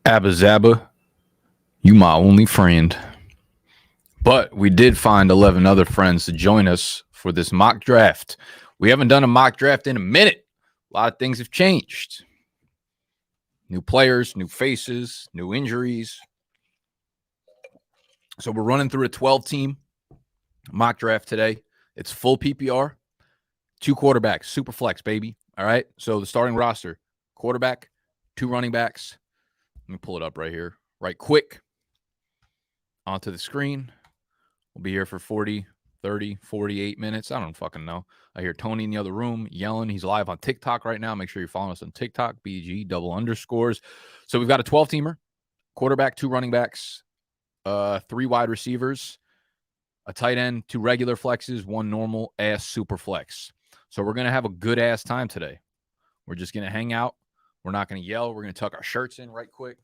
Abba Zabba, you my only friend. But we did find 11 other friends to join us for this mock draft. We haven't done a mock draft in a minute. A lot of things have changed. New players, new faces, new injuries. So we're running through a 12-team mock draft today. It's full PPR, 2 quarterbacks, super flex, baby. All right. So the starting roster, quarterback, 2 running backs. Let me pull it up right here, right quick. Onto the screen. We'll be here for 40, 30, 48 minutes. I don't fucking know. I hear Tony in the other room yelling. He's live on TikTok right now. Make sure you're following us on TikTok, BDGE, double underscores. So we've got a 12-teamer, quarterback, 2 running backs, 3 wide receivers, a tight end, 2 regular flexes, 1 normal ass super flex. So we're going to have a good ass time today. We're just going to hang out. We're not going to yell. We're going to tuck our shirts in right quick.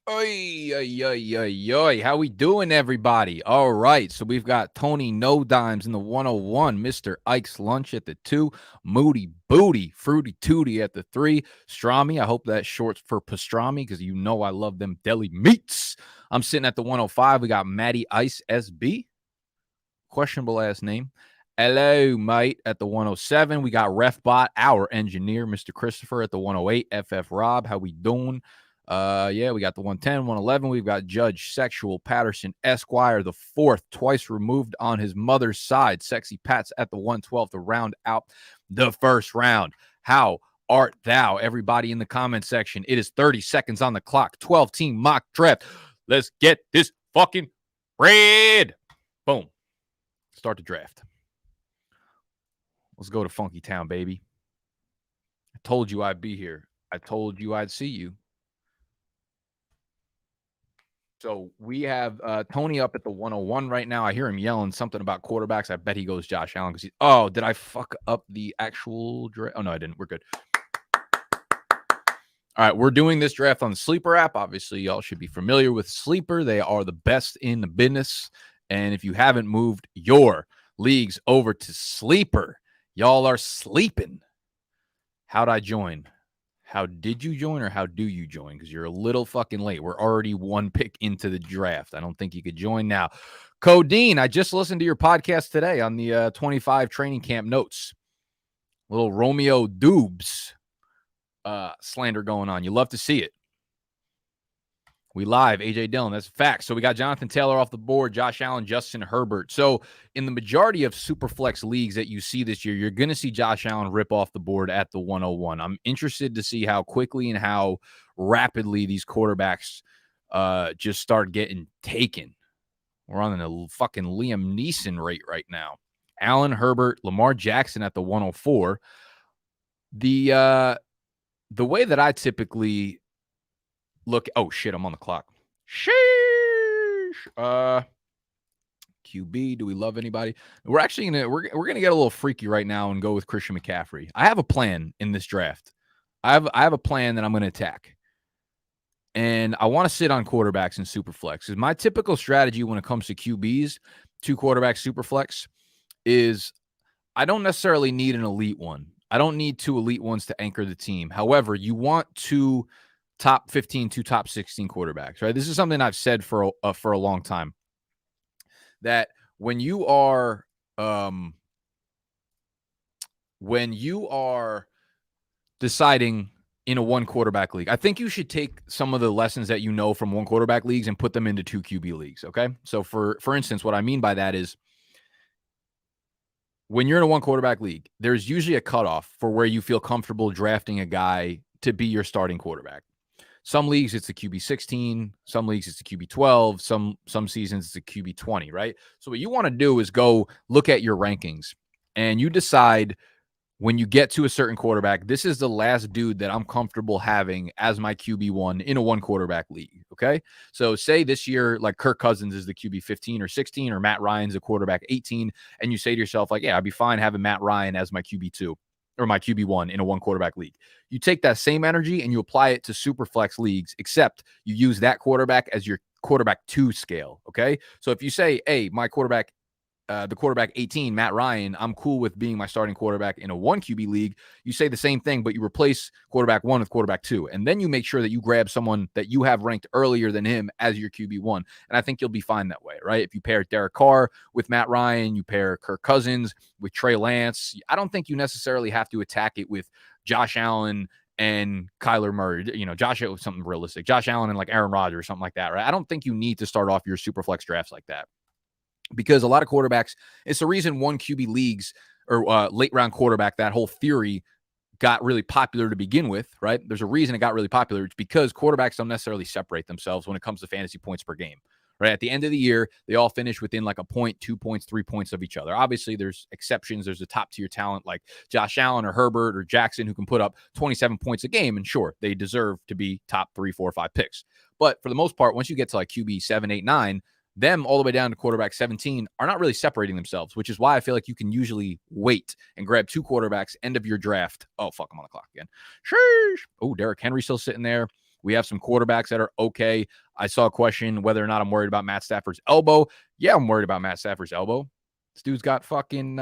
Oi, oi, oi, oi, oi. How we doing, everybody? All right, so we've got Tony No Dimes in the 101, Mr. Ike's Lunch at the 2, Moody Booty, Fruity Tooty at the 3, Strami, I hope that's short for pastrami because you know I love them deli meats. I'm sitting at the 105. We got Matty Ice SB, questionable last name. Hello, mate, at the 107. We got RefBot, our engineer, Mr. Christopher at the 108, FF Rob, how we doing? Yeah, we got the 110, 111. We've got Judge Sexual Patterson Esquire, the 4th, twice removed on his mother's side. Sexy Pats at the 112 to round out the first round. How art thou? Everybody in the comment section. It is 30 seconds on the clock. 12-team mock draft. Let's get this fucking bread. Boom. Start the draft. Let's go to Funky Town, baby. I told you I'd be here. I told you I'd see you. So we have Tony up at the 101 right now. I hear him yelling something about quarterbacks. I bet he goes Josh Allen because he's. Oh, did I fuck up the actual draft? Oh, no, I didn't. We're good. All right, we're doing this draft on the Sleeper app. Obviously, y'all should be familiar with Sleeper. They are the best in the business. And if you haven't moved your leagues over to Sleeper, y'all are sleeping. How'd I join? How did you join or how do you join? Because you're a little fucking late. We're already 1 pick into the draft. I don't think you could join now. Codeine, I just listened to your podcast today on the 25 training camp notes. Little Romeo Dubes slander going on. You love to see it. We live, AJ Dillon. That's a fact. So we got Jonathan Taylor off the board, Josh Allen, Justin Herbert. So in the majority of Superflex leagues that you see this year, you're going to see Josh Allen rip off the board at the 101. I'm interested to see how quickly and how rapidly these quarterbacks just start getting taken. We're on a fucking Liam Neeson rate right now. Allen, Herbert, Lamar Jackson at the 104. The way that I typically look, oh shit, I'm on the clock. Sheesh. QB, do we love anybody? We're actually we're gonna get a little freaky right now and go with Christian McCaffrey. I have a plan in this draft. I have a plan that I'm gonna attack. And I want to sit on quarterbacks in Superflex. Because my typical strategy when it comes to QBs, 2 quarterbacks Superflex, is I don't necessarily need an elite one. I don't need 2 elite ones to anchor the team. However, you want 2 top 15 to top 16 quarterbacks, right? This is something I've said for a long time, that when you are deciding in a 1 quarterback league, I think you should take some of the lessons that you know from 1 quarterback leagues and put them into 2 QB leagues. Okay. So for instance, what I mean by that is when you're in a 1 quarterback league, there's usually a cutoff for where you feel comfortable drafting a guy to be your starting quarterback. Some leagues, it's the QB 16. Some leagues, it's the QB 12. Some seasons, it's the QB 20, right? So what you want to do is go look at your rankings, and you decide when you get to a certain quarterback, this is the last dude that I'm comfortable having as my QB1 in a 1 quarterback league, okay? So say this year, like Kirk Cousins is the QB 15 or 16, or Matt Ryan's a quarterback 18, and you say to yourself, like, yeah, I'd be fine having Matt Ryan as my QB2. Or my QB1 in a 1 quarterback league. You take that same energy and you apply it to super flex leagues, except you use that quarterback as your quarterback 2 scale. Okay. So if you say, hey, my quarterback the quarterback 18, Matt Ryan, I'm cool with being my starting quarterback in a 1 QB league. You say the same thing, but you replace quarterback 1 with quarterback 2. And then you make sure that you grab someone that you have ranked earlier than him as your QB1. And I think you'll be fine that way, right? If you pair Derek Carr with Matt Ryan, you pair Kirk Cousins with Trey Lance, I don't think you necessarily have to attack it with Josh Allen and Kyler Murray. Josh was something realistic. Josh Allen and like Aaron Rodgers or something like that, right? I don't think you need to start off your super flex drafts like that. Because a lot of quarterbacks, it's the reason 1 QB leagues or late round quarterback, that whole theory got really popular to begin with, right? There's a reason it got really popular. It's because quarterbacks don't necessarily separate themselves when it comes to fantasy points per game, right? At the end of the year, they all finish within like a point, 2 points, 3 points of each other. Obviously, there's exceptions. There's a top tier talent like Josh Allen or Herbert or Jackson who can put up 27 points a game. And sure, they deserve to be top 3, 4, 5 picks. But for the most part, once you get to like QB 7, 8, 9, them all the way down to quarterback 17 are not really separating themselves, which is why I feel like you can usually wait and grab 2 quarterbacks end of your draft. Oh, fuck, I'm on the clock again. Sheesh. Oh, Derrick Henry still sitting there. We have some quarterbacks that are okay. I saw a question whether or not I'm worried about Matt Stafford's elbow. Yeah, I'm worried about Matt Stafford's elbow. This dude's got fucking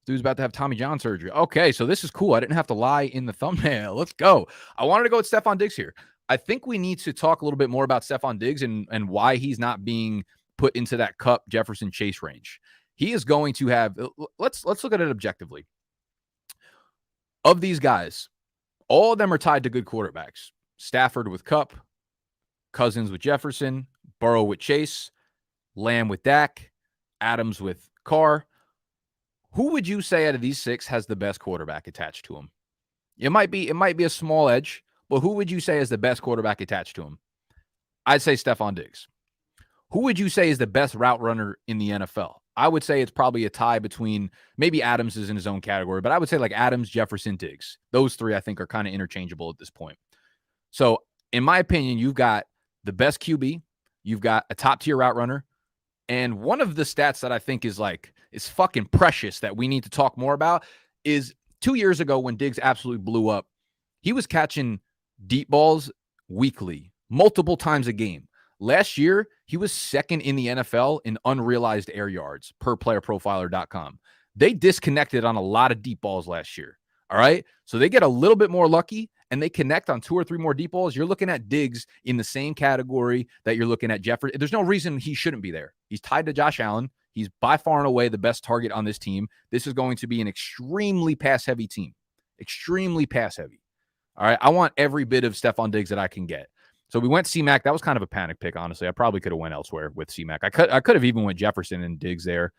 dude's about to have Tommy John surgery. Okay, so this is cool. I didn't have to lie in the thumbnail. Let's go. I wanted to go with Stefan Dix here. I think we need to talk a little bit more about Stefan Diggs and why he's not being put into that Cup Jefferson Chase range. He is going to have, let's look at it objectively. Of these guys, all of them are tied to good quarterbacks. Stafford with Cup, Cousins with Jefferson, Burrow with Chase, Lamb with Dak, Adams with Carr. Who would you say out of these 6 has the best quarterback attached to him? It might be a small edge. But who would you say is the best quarterback attached to him? I'd say Stefan Diggs. Who would you say is the best route runner in the NFL? I would say it's probably a tie between, maybe Adams is in his own category, but I would say like Adams, Jefferson, Diggs. Those 3 I think are kind of interchangeable at this point. So in my opinion, you've got the best QB, you've got a top tier route runner, and one of the stats that I think is fucking precious that we need to talk more about is 2 years ago when Diggs absolutely blew up, he was catching deep balls weekly, multiple times a game. Last year, he was second in the NFL in unrealized air yards per playerprofiler.com. They disconnected on a lot of deep balls last year. All right. So they get a little bit more lucky and they connect on 2 or 3 more deep balls. You're looking at Diggs in the same category that you're looking at Jefferson. There's no reason he shouldn't be there. He's tied to Josh Allen. He's by far and away the best target on this team. This is going to be an extremely pass-heavy team. Extremely pass-heavy. All right, I want every bit of Stefan Diggs that I can get. So we went C-Mac. That was kind of a panic pick, honestly. I probably could have went elsewhere with C-Mac. I could have even went Jefferson and Diggs there.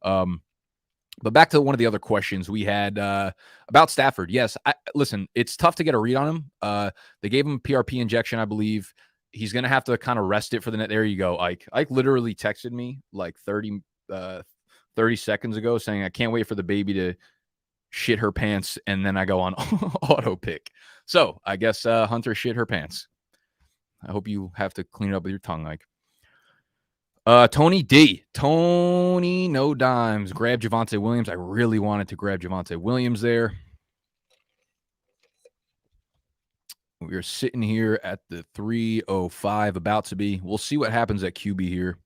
But back to one of the other questions we had about Stafford. Yes, listen, it's tough to get a read on him. They gave him a PRP injection, I believe. He's going to have to kind of rest it for the net. There you go, Ike. Ike literally texted me like 30 seconds ago saying, I can't wait for the baby to shit her pants, and then I go on auto pick. So I guess Hunter shit her pants. I hope you have to clean it up with your tongue, Mike. Tony D. Tony No Dimes. Grab Javonte Williams. I really wanted to grab Javonte Williams there. We are sitting here at the 305, about to be. We'll see what happens at QB here.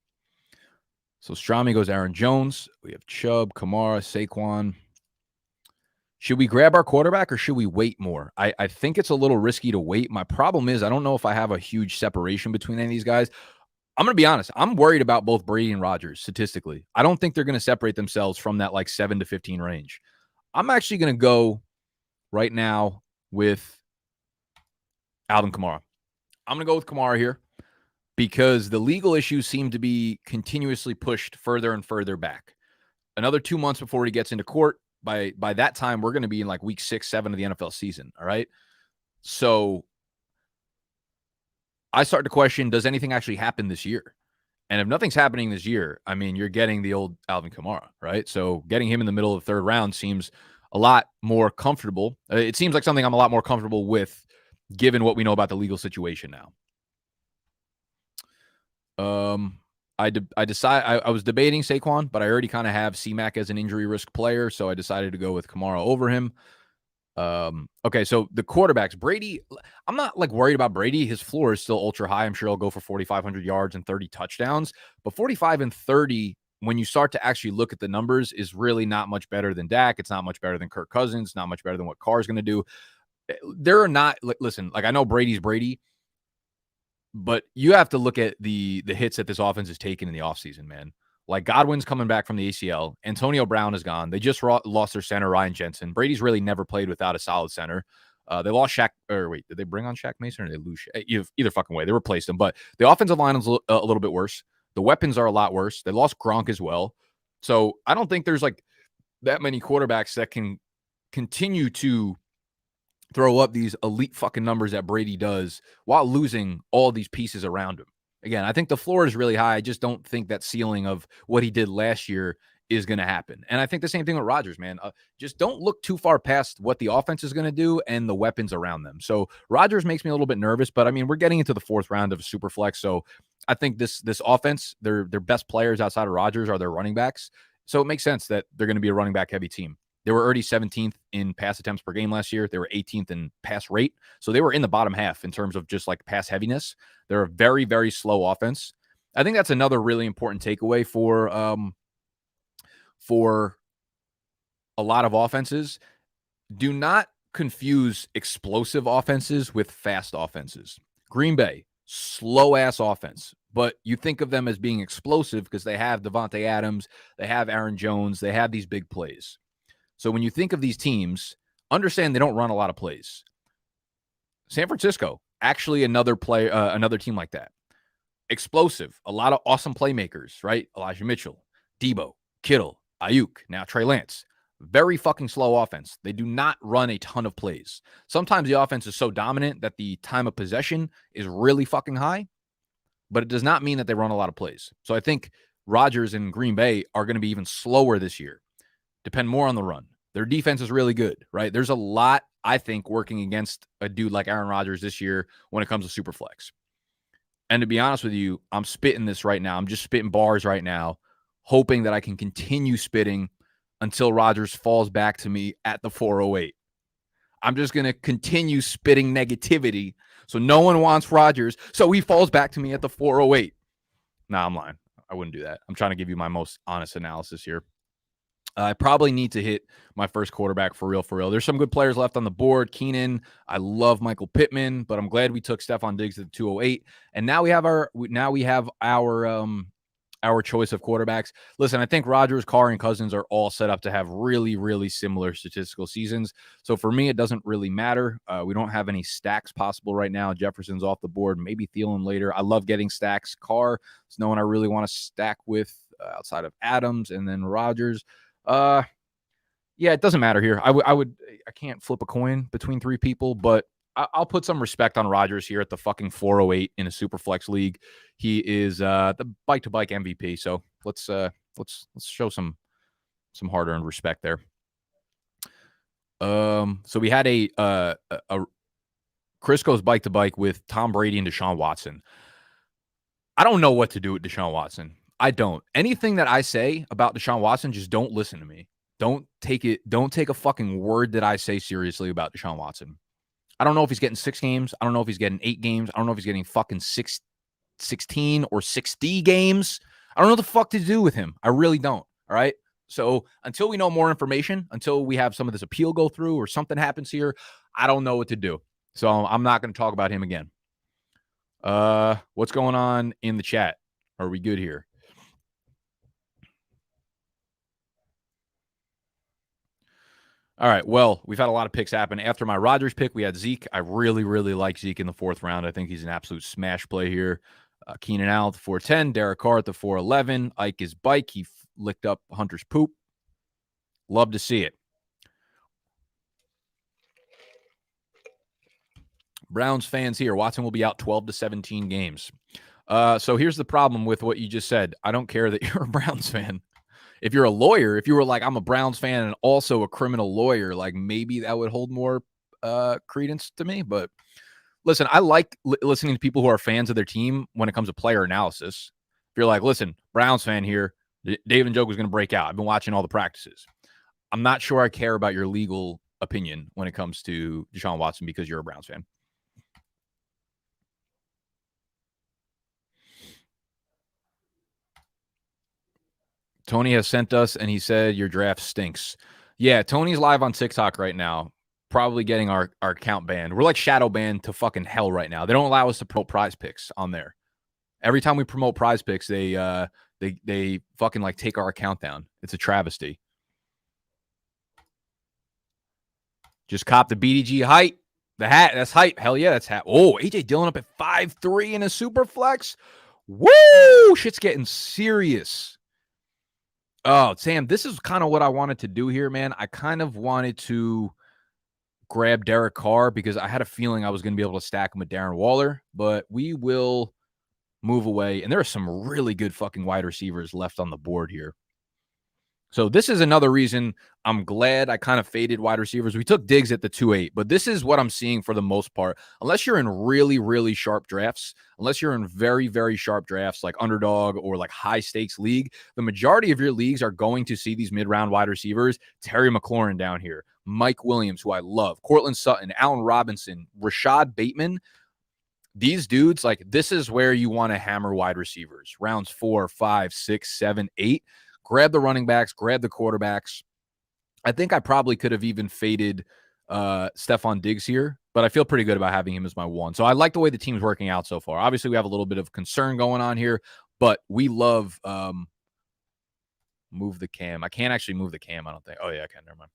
So Strami goes Aaron Jones. We have Chubb, Kamara, Saquon. Should we grab our quarterback or should we wait more? I think it's a little risky to wait. My problem is I don't know if I have a huge separation between any of these guys. I'm going to be honest. I'm worried about both Brady and Rodgers statistically. I don't think they're going to separate themselves from that like 7 to 15 range. I'm actually going to go right now with Alvin Kamara. I'm going to go with Kamara here because the legal issues seem to be continuously pushed further and further back. Another 2 months before he gets into court. By that time, we're going to be in like week 6, 7 of the NFL season. All right. So I start to question, does anything actually happen this year? And if nothing's happening this year, I mean, you're getting the old Alvin Kamara, right? So getting him in the middle of the 3rd round seems a lot more comfortable. It seems like something I'm a lot more comfortable with given what we know about the legal situation now. I was debating Saquon, but I already kind of have C-Mac as an injury risk player, so I decided to go with Kamara over him. Okay, so the quarterbacks, Brady, I'm not like worried about Brady. His floor is still ultra high. I'm sure he'll go for 4,500 yards and 30 touchdowns, but 45 and 30 when you start to actually look at the numbers, is really not much better than Dak. It's not much better than Kirk Cousins, not much better than what Carr's going to do. There are not, listen, like I know Brady's Brady, but you have to look at the hits that this offense has taken in the offseason, man. Like Godwin's coming back from the ACL. Antonio Brown is gone. They just lost their center, Ryan Jensen. Brady's really never played without a solid center. They lost Shaq. Or wait, did they bring on Shaq Mason or did they lose? Either fucking way, they replaced him. But the offensive line is a little bit worse. The weapons are a lot worse. They lost Gronk as well. So I don't think there's like that many quarterbacks that can continue to throw up these elite fucking numbers that Brady does while losing all these pieces around him. Again, I think the floor is really high. I just don't think that ceiling of what he did last year is going to happen. And I think the same thing with Rodgers, man. Just don't look too far past what the offense is going to do and the weapons around them. So Rodgers makes me a little bit nervous, but I mean, we're getting into the fourth round of a super flex. So I think this offense, their best players outside of Rodgers are their running backs. So it makes sense that they're going to be a running back heavy team. They were already 17th in pass attempts per game last year. They were 18th in pass rate. So they were in the bottom half in terms of just like pass heaviness. They're a very, very slow offense. I think that's another really important takeaway for a lot of offenses. Do not confuse explosive offenses with fast offenses. Green Bay, slow-ass offense. But you think of them as being explosive because they have Devontae Adams, they have Aaron Jones, they have these big plays. So when you think of these teams, understand they don't run a lot of plays. San Francisco, actually another team like that. Explosive, a lot of awesome playmakers, right? Elijah Mitchell, Debo, Kittle, Ayuk, now Trey Lance. Very fucking slow offense. They do not run a ton of plays. Sometimes the offense is so dominant that the time of possession is really fucking high, but it does not mean that they run a lot of plays. So I think Rodgers and Green Bay are going to be even slower this year. Depend more on the run. Their defense is really good, right? There's a lot, I think, working against a dude like Aaron Rodgers this year when it comes to Superflex. And to be honest with you, I'm spitting this right now. I'm just spitting bars right now, hoping that I can continue spitting until Rodgers falls back to me at the 408. I'm just going to continue spitting negativity so no one wants Rodgers, so he falls back to me at the 408. Nah, I'm lying. I wouldn't do that. I'm trying to give you my most honest analysis here. I probably need to hit my first quarterback for real, for real. There's some good players left on the board. Keenan, I love Michael Pittman, but I'm glad we took Stefan Diggs at the 208. And now we have our choice of quarterbacks. Listen, I think Rodgers, Carr, and Cousins are all set up to have really, really similar statistical seasons. So for me, it doesn't really matter. We don't have any stacks possible right now. Jefferson's off the board, maybe Thielen later. I love getting stacks. Carr is no one I really want to stack with outside of Adams, and then Rodgers. Yeah, it doesn't matter here. I can't flip a coin between three people, but I'll put some respect on Rodgers here at the fucking 408 in a super flex league. He is the bike-to-bike MVP. So let's show some hard-earned respect there. So we had a Chris goes bike-to-bike with Tom Brady and Deshaun Watson. I don't know what to do with Deshaun Watson. I don't. Anything that I say about Deshaun Watson, just don't listen to me. Don't take a fucking word that I say seriously about Deshaun Watson. I don't know if he's getting 6 games. I don't know if he's getting 8 games. I don't know if he's getting fucking 16 or 60 games. I don't know what the fuck to do with him. I really don't. All right. So until we know more information, until we have some of this appeal go through or something happens here, I don't know what to do. So I'm not going to talk about him again. What's going on in the chat? Are we good here? All right, well, we've had a lot of picks happen. After my Rodgers pick, we had Zeke. I really, really like Zeke in the 4th round. I think he's an absolute smash play here. Keenan Allen at the 410, Derek Carr at the 411. Ike is bike. He licked up Hunter's poop. Love to see it. Browns fans here. Watson will be out 12 to 17 games. So here's the problem with what you just said. I don't care that you're a Browns fan. If you're a lawyer, if you were like, I'm a Browns fan and also a criminal lawyer, like maybe that would hold more credence to me. But listen, I like listening to people who are fans of their team when it comes to player analysis. If you're like, listen, Browns fan here, David Njoku is going to break out. I've been watching all the practices. I'm not sure I care about your legal opinion when it comes to Deshaun Watson because you're a Browns fan. Tony has sent us, and he said your draft stinks. Yeah, Tony's live on TikTok right now, probably getting our account banned. We're like shadow banned to fucking hell right now. They don't allow us to promote Prize Picks on there. Every time we promote Prize Picks, they fucking like take our account down. It's a travesty. Just cop the BDGE height. The hat, that's hype. Hell yeah, that's hat. Oh, AJ Dillon up at 5'3" in a super flex. Woo! Shit's getting serious. Oh, Sam, this is kind of what I wanted to do here, man. I kind of wanted to grab Derek Carr because I had a feeling I was going to be able to stack him with Darren Waller, but we will move away. And there are some really good fucking wide receivers left on the board here. So this is another reason I'm glad I kind of faded wide receivers. We took Diggs at the 2-8, but this is what I'm seeing for the most part. Unless you're in really, really sharp drafts, unless you're in very, very sharp drafts like underdog or like high stakes league, the majority of your leagues are going to see these mid-round wide receivers. Terry McLaurin down here, Mike Williams, who I love, Cortland Sutton, Allen Robinson, Rashad Bateman. These dudes, like, this is where you want to hammer wide receivers. Rounds 4, 5, 6, 7, 8. Grab the running backs, grab the quarterbacks. I think I probably could have even faded Stefan Diggs here, but I feel pretty good about having him as my one. So I like the way the team's working out so far. Obviously, we have a little bit of concern going on here, but we love move the cam. I can't actually move the cam, I don't think. Oh, yeah, I can. Never mind.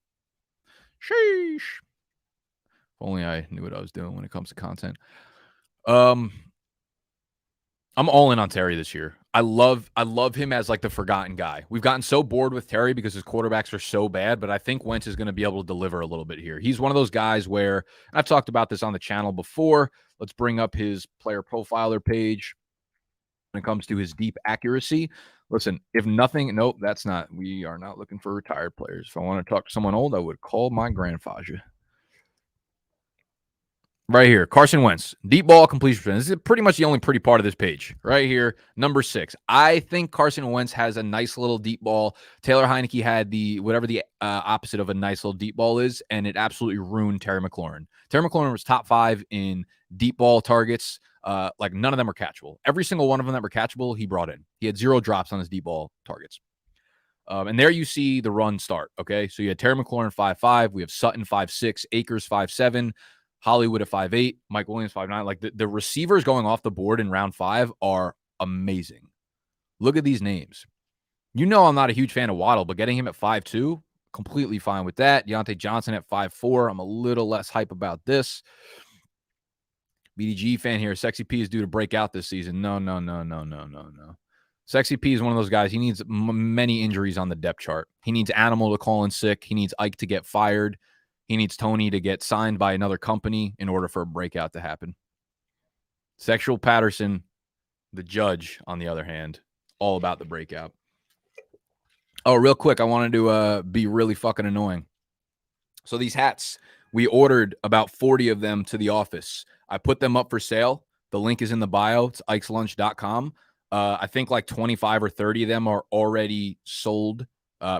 Sheesh. If only I knew what I was doing when it comes to content. I'm all in on Terry this year. I love him as like the forgotten guy. We've gotten so bored with Terry because his quarterbacks are so bad, but I think Wentz is going to be able to deliver a little bit here. He's one of those guys where I've talked about this on the channel before. Let's bring up his player profiler page when it comes to his deep accuracy. Listen, if nothing, nope, that's not. We are not looking for retired players. If I want to talk to someone old, I would call my grandfather. Right here, Carson Wentz, deep ball completion percentage. This is pretty much the only pretty part of this page. Right here, number 6. I think Carson Wentz has a nice little deep ball. Taylor Heineke had the whatever the opposite of a nice little deep ball is, and it absolutely ruined Terry McLaurin. Terry McLaurin was top 5 in deep ball targets. Like none of them were catchable. Every single one of them that were catchable, he brought in. He had 0 drops on his deep ball targets. And there you see the run start. Okay, so you had Terry McLaurin 5'5". We have Sutton 5'6", Akers 5'7". Hollywood at 5'8", Mike Williams 5'9". Like the receivers going off the board in round 5 are amazing. Look at these names. You know I'm not a huge fan of Waddle, but getting him at 5'2", completely fine with that. Deontay Johnson at 5'4". I'm a little less hype about this. BDGE fan here. Sexy P is due to break out this season. No. Sexy P is one of those guys. He needs many injuries on the depth chart. He needs Animal to call in sick. He needs Ike to get fired. He needs Tony to get signed by another company in order for a breakout to happen. Sexual Patterson, the judge, on the other hand, all about the breakout. Oh, real quick, I wanted to be really fucking annoying. So these hats, we ordered about 40 of them to the office. I put them up for sale. The link is in the bio. It's ikeslunch.com. I think like 25 or 30 of them are already sold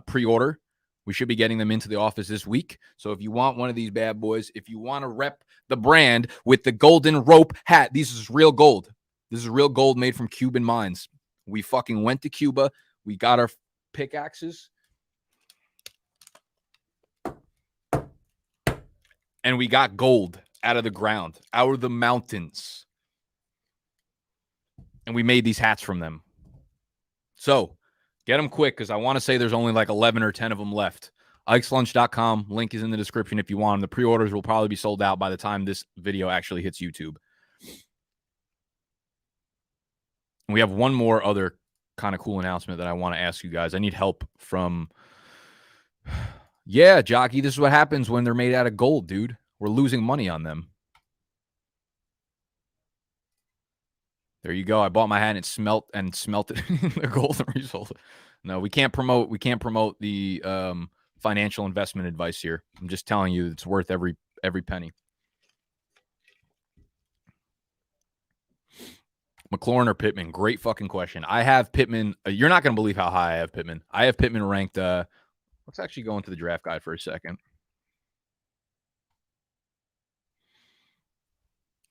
pre-order. We should be getting them into the office this week. So if you want one of these bad boys, if you want to rep the brand with the golden rope hat, this is real gold. This is real gold made from Cuban mines. We fucking went to Cuba. We got our pickaxes. And we got gold out of the ground, out of the mountains. And we made these hats from them. So get them quick because I want to say there's only like 11 or 10 of them left. ikeslunch.com. Link is in the description if you want them. The pre-orders will probably be sold out by the time this video actually hits YouTube. And we have one more other kind of cool announcement that I want to ask you guys. I need help from... Yeah, Jockey, this is what happens when they're made out of gold, dude. We're losing money on them. There you go. I bought my hat and smelt it in the gold and resold it. No, we can't promote the financial investment advice here. I'm just telling you it's worth every penny. McLaurin or Pittman? Great fucking question. I have Pittman. You're not going to believe how high I have Pittman. I have Pittman ranked. Let's actually go into the draft guide for a second.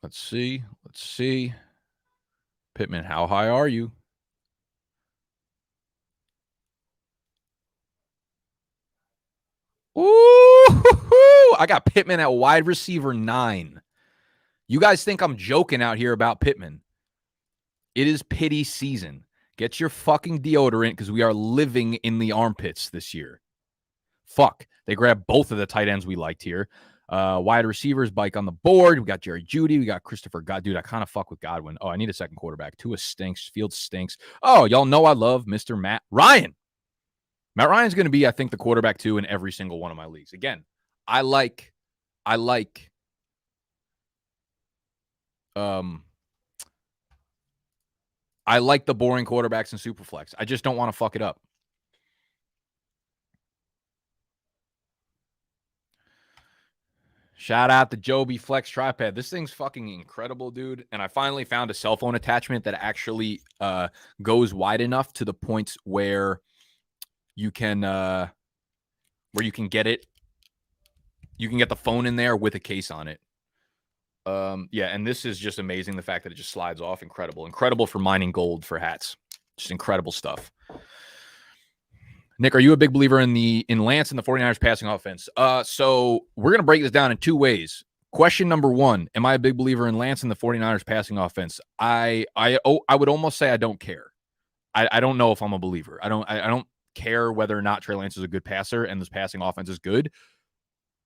Let's see. Pittman, how high are you? I got Pittman at wide receiver 9. You guys think I'm joking out here about Pittman. It is pity season. Get your fucking deodorant because we are living in the armpits this year. Fuck. They grabbed both of the tight ends we liked here. Wide receivers, bike on the board. We got Jerry Jeudy. We got Christopher God. Dude, I kind of fuck with Godwin. Oh, I need a second quarterback. Tua stinks. Fields stinks. Oh, y'all know I love Mr. Matt Ryan. Matt Ryan's going to be, I think, the quarterback 2 in every single one of my leagues. Again, I like the boring quarterbacks in Superflex. I just don't want to fuck it up. Shout out to Joby Flex Tripod. This thing's fucking incredible, dude. And I finally found a cell phone attachment that actually goes wide enough to the points where you can get it. You can get the phone in there with a case on it. Yeah, and this is just amazing. The fact that it just slides off. Incredible for mining gold for hats. Just incredible stuff. Nick, are you a big believer in Lance and the 49ers passing offense? So we're going to break this down in 2 ways. Question number 1, am I a big believer in Lance and the 49ers passing offense? I would almost say I don't care. I don't know if I'm a believer. I don't care whether or not Trey Lance is a good passer and this passing offense is good.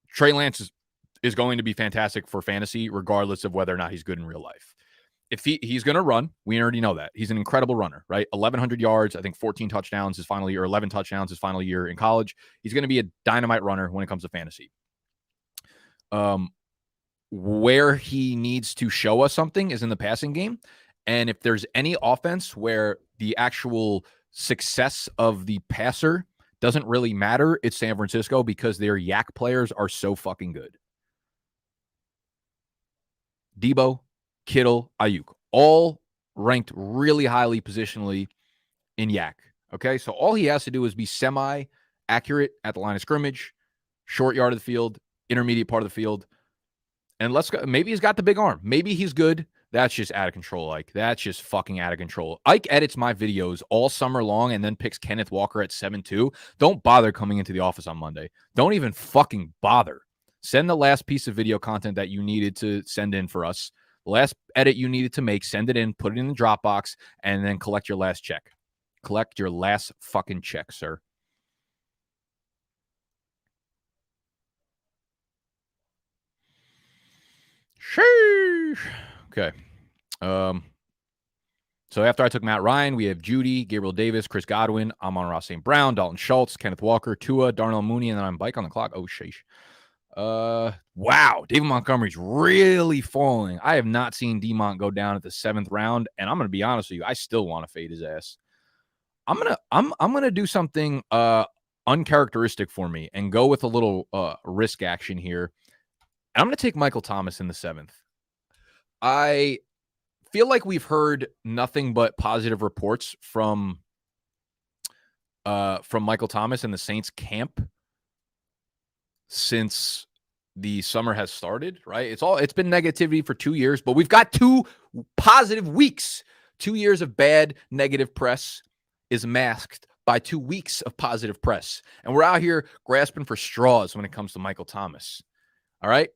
Trey Lance is going to be fantastic for fantasy regardless of whether or not he's good in real life. If he's going to run, we already know that. He's an incredible runner, right? 1,100 yards, I think 14 touchdowns his final year, 11 touchdowns his final year in college. He's going to be a dynamite runner when it comes to fantasy. Where he needs to show us something is in the passing game. And if there's any offense where the actual success of the passer doesn't really matter, it's San Francisco because their yak players are so fucking good. Debo, Kittle, Ayuk, all ranked really highly positionally in yak. Okay, so all he has to do is be semi-accurate at the line of scrimmage, short yard of the field, intermediate part of the field. And let's go. Maybe he's got the big arm. Maybe he's good. That's just out of control, Ike. That's just fucking out of control. Ike edits my videos all summer long and then picks Kenneth Walker at 7-2. Don't bother coming into the office on Monday. Don't even fucking bother. Send the last piece of video content that you needed to send in for us. The last edit you needed to make, send it in, put it in the Dropbox, and then collect your last check. Collect your last fucking check, sir. Sheesh. Okay. So after I took Matt Ryan, we have Jeudy, Gabriel Davis, Chris Godwin, Amon-Ra St. Brown, Dalton Schultz, Kenneth Walker, Tua, Darnell Mooney, and then I'm bike on the clock. Oh, sheesh. Wow, David Montgomery's really falling. I have not seen D-Mont go down at the 7th round, and I'm gonna be honest with you, I still want to fade his ass. I'm gonna do something uncharacteristic for me and go with a little risk action here. And I'm gonna take Michael Thomas in the 7th. I feel like we've heard nothing but positive reports from Michael Thomas and the Saints camp since the summer has started, right? It's been negativity for 2 years, but we've got 2 positive weeks. 2 years of bad negative press is masked by 2 weeks of positive press. And we're out here grasping for straws when it comes to Michael Thomas. All right.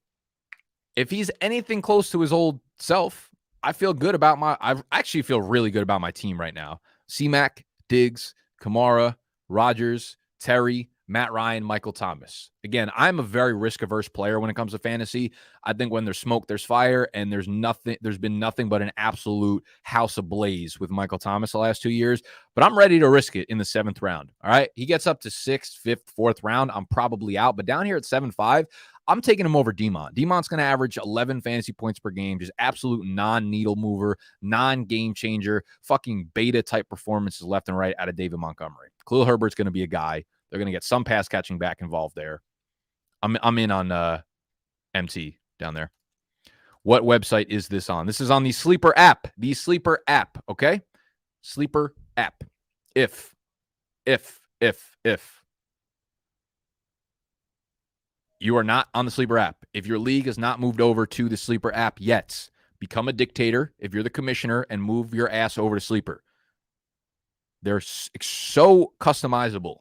If he's anything close to his old self, I actually feel really good about my team right now. C-Mac, Diggs, Kamara, Rodgers, Terry, Matt Ryan, Michael Thomas. Again, I'm a very risk-averse player when it comes to fantasy. I think when there's smoke, there's fire, and there's been nothing but an absolute house ablaze with Michael Thomas the last 2 years. But I'm ready to risk it in the 7th round. All right. He gets up to 6th, 5th, 4th round. I'm probably out. But down here at 7-5, I'm taking him over D-Mont. D-Mont's going to average 11 fantasy points per game, just absolute non-needle mover, non-game changer, fucking beta type performances left and right out of David Montgomery. Khalil Herbert's going to be a guy. They're going to get some pass catching back involved there. I'm in on MT down there. What website is this on? This is on the Sleeper app. The Sleeper app, okay? Sleeper app. If you are not on the Sleeper app, if your league has not moved over to the Sleeper app yet, become a dictator if you're the commissioner and move your ass over to Sleeper. They're so customizable.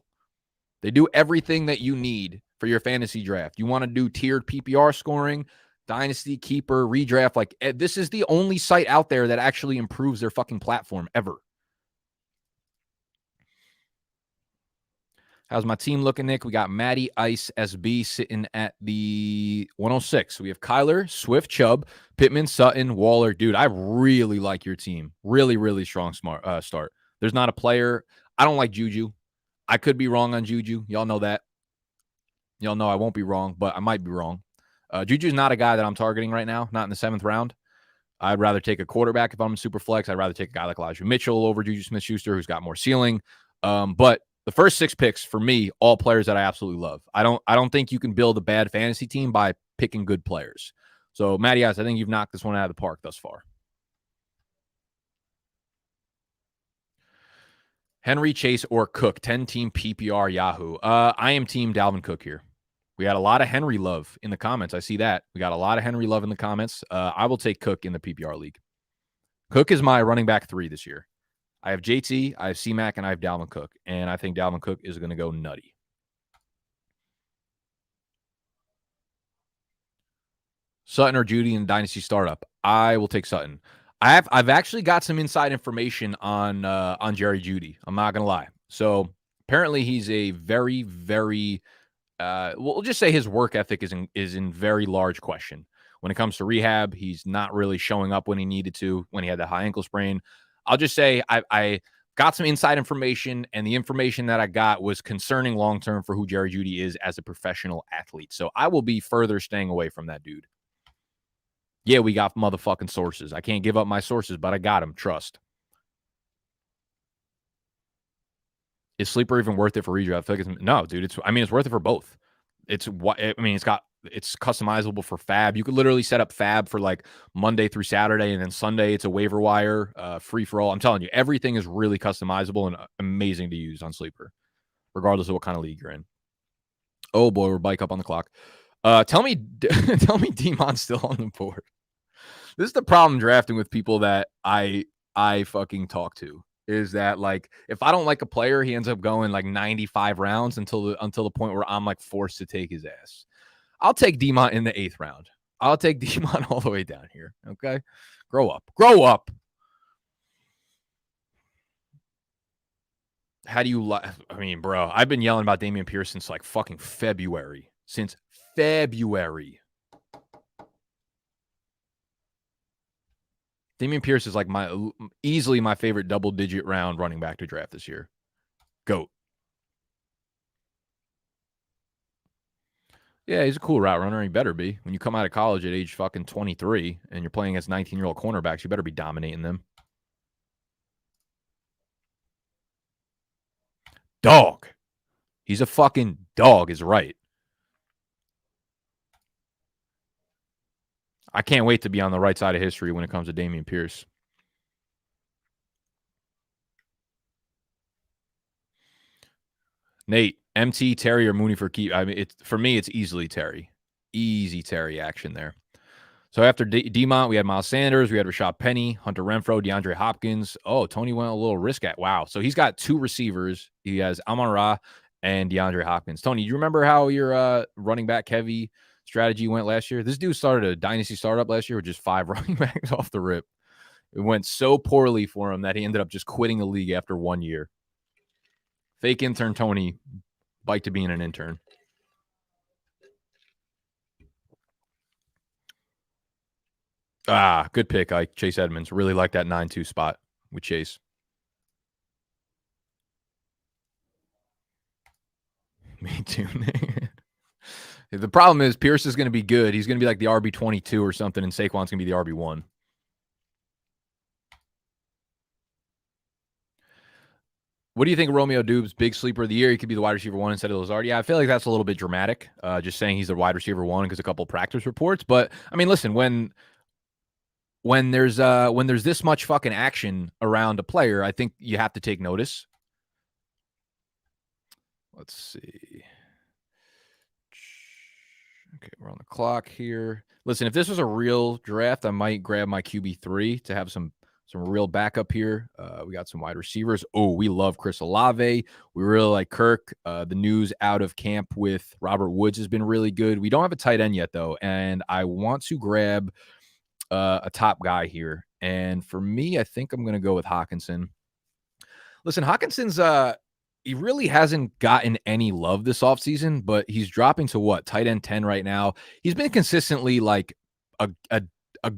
They do everything that you need for your fantasy draft. You want to do tiered PPR scoring, dynasty, keeper, redraft. Like, this is the only site out there that actually improves their fucking platform ever. How's my team looking, Nick? We got Matty, Ice, SB sitting at the 106. We have Kyler, Swift, Chubb, Pittman, Sutton, Waller. Dude, I really like your team. Really, really strong start. There's not a player. I don't like Juju. I could be wrong on Juju. Y'all know that. Y'all know I won't be wrong, but I might be wrong. Juju's not a guy that I'm targeting right now, not in the 7th round. I'd rather take a quarterback if I'm a super flex. I'd rather take a guy like Elijah Mitchell over Juju Smith-Schuster, who's got more ceiling. But the first 6 picks for me, all players that I absolutely love. I don't think you can build a bad fantasy team by picking good players. So, Matty, I think you've knocked this one out of the park thus far. Henry, Chase, or Cook, 10-team PPR Yahoo. I am team Dalvin Cook here. We got a lot of Henry love in the comments. I see that. We got a lot of Henry love in the comments. I will take Cook in the PPR league. Cook is my running back 3 this year. I have JT, I have C-Mac, and I have Dalvin Cook. And I think Dalvin Cook is going to go nutty. Sutton or Judy in Dynasty Startup. I will take Sutton. I've actually got some inside information on Jerry Jeudy. I'm not going to lie. So apparently he's a very, very we'll just say his work ethic is in very large question. When it comes to rehab, he's not really showing up when he needed to, when he had the high ankle sprain. I'll just say I got some inside information, and the information that I got was concerning long-term for who Jerry Jeudy is as a professional athlete. So I will be further staying away from that dude. Yeah, we got motherfucking sources. I can't give up my sources, but I got them. Trust. Is Sleeper even worth it for redraft? I feel like no, dude. It's worth it for both. It's customizable for Fab. You could literally set up Fab for like Monday through Saturday, and then Sunday it's a waiver wire, free for all. I'm telling you, everything is really customizable and amazing to use on Sleeper, regardless of what kind of league you're in. Oh boy, we're bike up on the clock. Tell me Demon's still on the board. This is the problem drafting with people that I fucking talk to. Is that like if I don't like a player, he ends up going like 95 rounds until the point where I'm like forced to take his ass. I'll take Demont in the 8th round. I'll take Demont all the way down here. Okay, grow up. How do you like? I mean, bro, I've been yelling about Damian Pierce since like fucking February. Damian Pierce is like easily my favorite double-digit round running back to draft this year. GOAT. Yeah, he's a cool route runner. He better be. When you come out of college at age fucking 23 and you're playing against 19-year-old cornerbacks, you better be dominating them. Dog. He's a fucking dog is right. I can't wait to be on the right side of history when it comes to Damian Pierce. Nate, MT, Terry, or Mooney for keep. I mean, for me, it's easily Terry. Easy Terry action there. So after Demont, we had Miles Sanders, we had Rashad Penny, Hunter Renfrow, DeAndre Hopkins. Oh, Tony went a little risk at. Wow. So he's got 2 receivers. He has Amon-Ra and DeAndre Hopkins. Tony, do you remember how your running back heavy strategy went last year? This dude started a dynasty startup last year with just 5 running backs off the rip. It went so poorly for him that he ended up just quitting the league after 1 year. Fake intern Tony, bike to being an intern. Good pick, Chase Edmonds. Really like that 9-2 spot with Chase. Me too. The problem is Pierce is going to be good. He's going to be like the RB22 or something, and Saquon's going to be the RB1. What do you think of Romeo Doubs, big sleeper of the year? He could be the wide receiver 1 instead of Lazard. Yeah, I feel like that's a little bit dramatic, just saying he's the wide receiver 1 because a couple practice reports. But, I mean, listen, when there's this much fucking action around a player, I think you have to take notice. Let's see. Okay, we're on the clock here. Listen, if this was a real draft, I might grab my QB3 to have some some real backup here. We got some wide receivers. Oh, we love Chris Olave. We really like Kirk. The news out of camp with Robert Woods has been really good. We don't have a tight end yet, though, and I want to grab a top guy here. And for me, I think I'm going to go with Hockenson. Listen, Hawkinson's he really hasn't gotten any love this offseason, but he's dropping to what? Tight end 10 right now. He's been consistently like a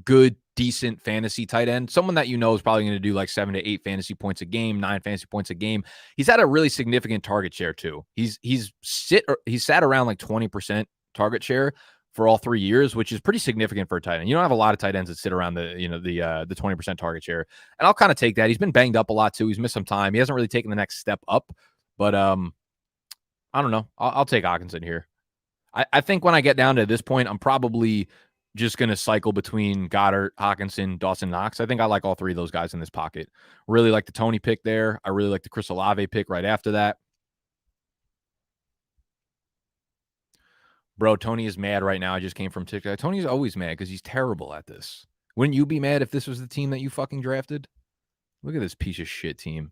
good, decent fantasy tight end. Someone that you know is probably going to do like 7 to 8 fantasy points a game, 9 fantasy points a game. He's had a really significant target share too. He's sat around like 20% target share for all 3 years, which is pretty significant for a tight end. You don't have a lot of tight ends that sit around the 20% target share. And I'll kind of take that. He's been banged up a lot too. He's missed some time. He hasn't really taken the next step up, but I don't know. I'll take Hockenson here. I think when I get down to this point, I'm probably just going to cycle between Goddard, Hockenson, Dawson Knox. I think I like all 3 of those guys in this pocket. Really like the Tony pick there. I really like the Chris Olave pick right after that. Bro, Tony is mad right now. I just came from TikTok. Tony's always mad because he's terrible at this. Wouldn't you be mad if this was the team that you fucking drafted? Look at this piece of shit team.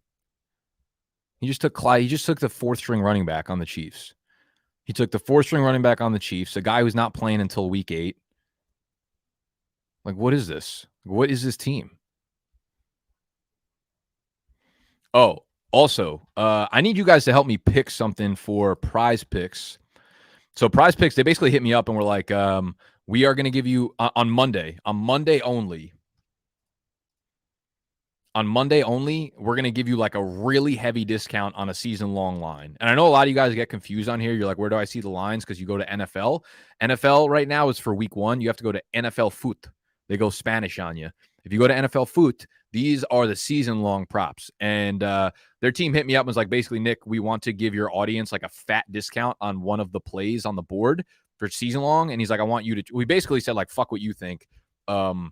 He just took Clyde. He just took the 4th string running back on the Chiefs. He took the 4th string running back on the Chiefs, a guy who's not playing until week 8. Like, what is this? What is this team? Oh, also, I need you guys to help me pick something for PrizePicks. So PrizePicks, they basically hit me up and were like, we are going to give you on Monday only, we're going to give you like a really heavy discount on a season-long line. And I know a lot of you guys get confused on here. You're like, where do I see the lines? Because you go to NFL. NFL right now is for week 1. You have to go to NFL Foot. They go Spanish on you. If you go to NFL Foot, these are the season-long props. And their team hit me up and was like, basically, Nick, we want to give your audience like a fat discount on one of the plays on the board for season-long. And he's like, I want you to – we basically said, like, fuck what you think. Fuck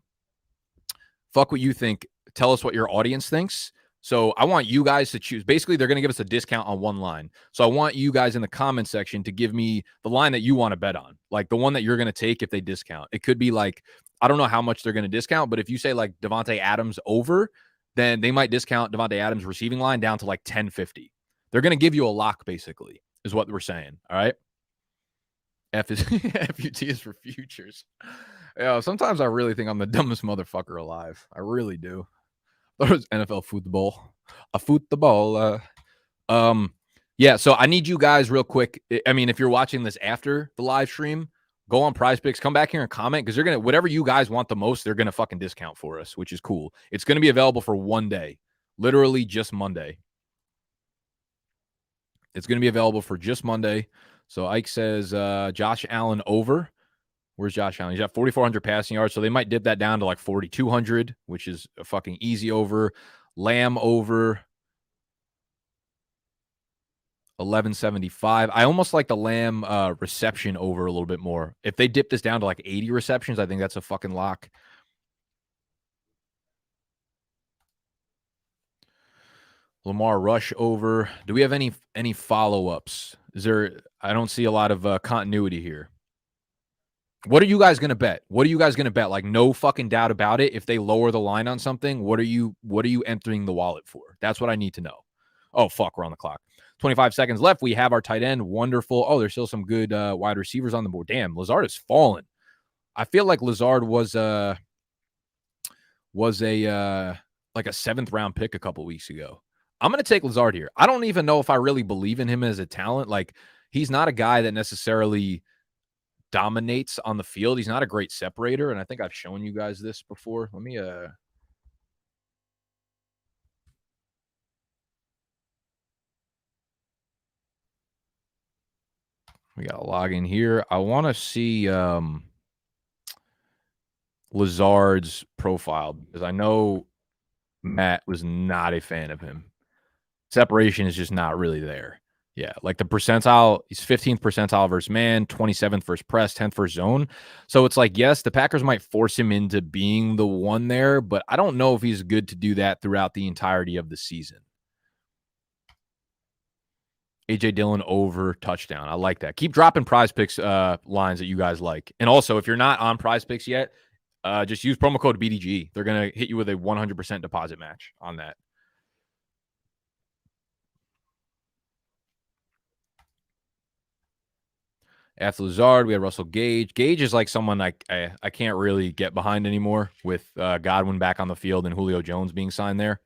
what you think. Tell us what your audience thinks. So I want you guys to choose. Basically, they're going to give us a discount on one line. So I want you guys in the comment section to give me the line that you want to bet on, like the one that you're going to take if they discount. It could be like, I don't know how much they're going to discount, but if you say like Devontae Adams over, then they might discount Devontae Adams receiving line down to like 1050. They're going to give you a lock, basically, is what we're saying. All right. FUT is for futures. Yeah, sometimes I really think I'm the dumbest motherfucker alive. I really do. That was NFL football. A football. Yeah, so I need you guys real quick. I mean, if you're watching this after the live stream, go on PrizePicks, come back here and comment because they're going to, whatever you guys want the most, they're going to fucking discount for us, which is cool. It's going to be available for one day, literally just Monday. It's going to be available for just Monday. So Ike says Josh Allen over. Where's Josh Allen? He's got 4,400 passing yards, so they might dip that down to like 4,200, which is a fucking easy over. Lamb over 1,175. I almost like the Lamb reception over a little bit more. If they dip this down to like 80 receptions, I think that's a fucking lock. Lamar Rush over. Do we have any follow-ups? Is there? I don't see a lot of continuity here. What are you guys going to bet? What are you guys going to bet? Like, no fucking doubt about it. If they lower the line on something, what are you entering the wallet for? That's what I need to know. Oh, fuck, we're on the clock. 25 seconds left. We have our tight end. Wonderful. Oh, there's still some good wide receivers on the board. Damn, Lazard has fallen. I feel like Lazard was a like a 7th round pick a couple weeks ago. I'm going to take Lazard here. I don't even know if I really believe in him as a talent. Like, he's not a guy that necessarily dominates on the field. He's not a great separator, and I think I've shown you guys this before. Let me we got to log in here. I want to see Lazard's profile because I know Matt was not a fan of him. Separation is just not really there. Yeah, like the percentile, he's 15th percentile versus man, 27th versus press, 10th versus zone. So it's like, yes, the Packers might force him into being the one there, but I don't know if he's good to do that throughout the entirety of the season. A.J. Dillon over touchdown. I like that. Keep dropping PrizePicks lines that you guys like. And also, if you're not on PrizePicks yet, Just use promo code BDGE. They're going to hit you with a 100% deposit match on that. After Lazard, we had Russell Gage. Gage is like someone I can't really get behind anymore with Godwin back on the field and Julio Jones being signed there.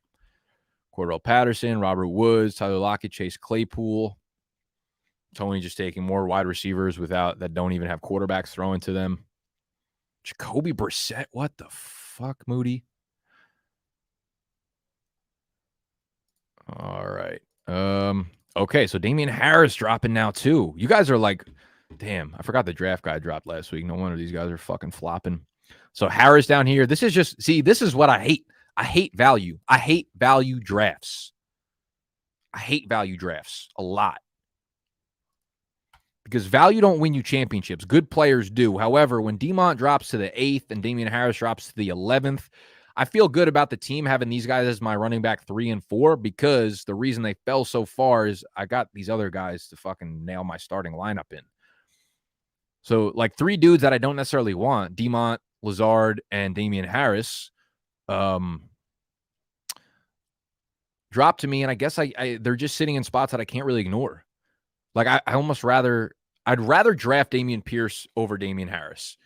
Cordell Patterson, Robert Woods, Tyler Lockett, Chase Claypool. Tony just taking more wide receivers that don't even have quarterbacks throwing to them. Jacoby Brissett, what the fuck, Moody? All right. Okay, so Damian Harris dropping now too. You guys are like, damn, I forgot the draft guy dropped last week. No wonder these guys are fucking flopping. So Harris down here. This is just, see, this is what I hate. I hate value. I hate value drafts. I hate value drafts a lot. Because value don't win you championships. Good players do. However, when Demont drops to the 8th and Damian Harris drops to the 11th, I feel good about the team having these guys as my running back 3 and 4 because the reason they fell so far is I got these other guys to fucking nail my starting lineup in. So, like 3 dudes that I don't necessarily want, Demont, Lazard, and Damian Harris, dropped to me, and I guess they're just sitting in spots that I can't really ignore. Like, I'd rather draft Damian Pierce over Damian Harris.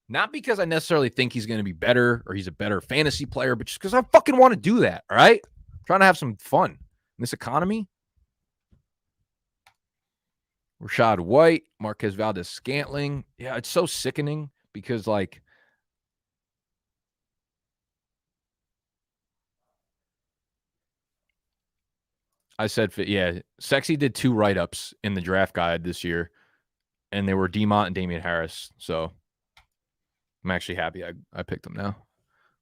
Not because I necessarily think he's going to be better or he's a better fantasy player, but just because I fucking want to do that, all right? I'm trying to have some fun in this economy. Rashad White, Marquez Valdez-Scantling. Yeah, it's so sickening because, like, I said, yeah, Sexy did 2 write-ups in the draft guide this year, and they were Demont and Damian Harris. So I'm actually happy I picked them now.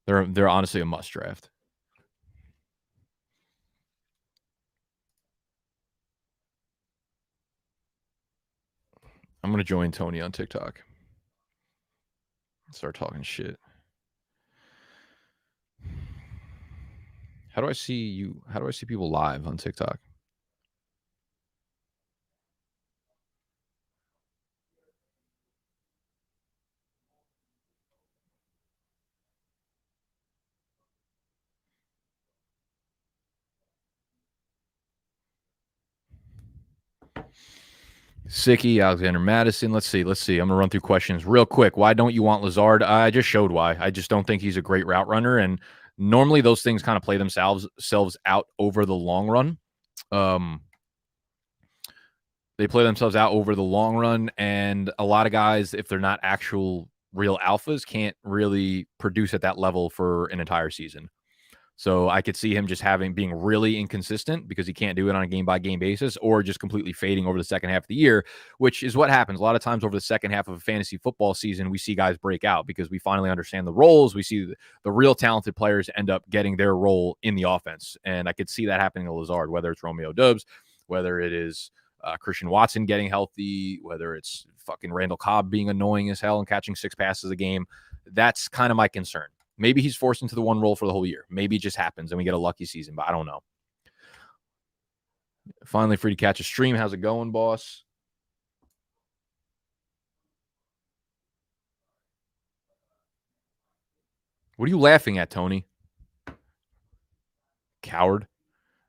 They're honestly a must draft. I'm going to join Tony on TikTok. Start talking shit. How do I see you? How do I see people live on TikTok? Sicky, Alexander Madison. Let's see. I'm going to run through questions real quick. Why don't you want Lazard? I just showed why. I just don't think he's a great route runner. And normally those things kind of play themselves out over the long run. They play themselves out over the long run. And a lot of guys, if they're not actual real alphas, can't really produce at that level for an entire season. So I could see him just being really inconsistent because he can't do it on a game-by-game basis or just completely fading over the second half of the year, which is what happens. A lot of times over the second half of a fantasy football season, we see guys break out because we finally understand the roles. We see the real talented players end up getting their role in the offense. And I could see that happening to Lazard, whether it's Romeo Doubs, whether it is Christian Watson getting healthy, whether it's fucking Randall Cobb being annoying as hell and catching 6 passes a game. That's kind of my concern. Maybe he's forced into the one role for the whole year. Maybe it just happens and we get a lucky season, but I don't know. Finally free to catch a stream. How's it going, boss? What are you laughing at, Tony? Coward.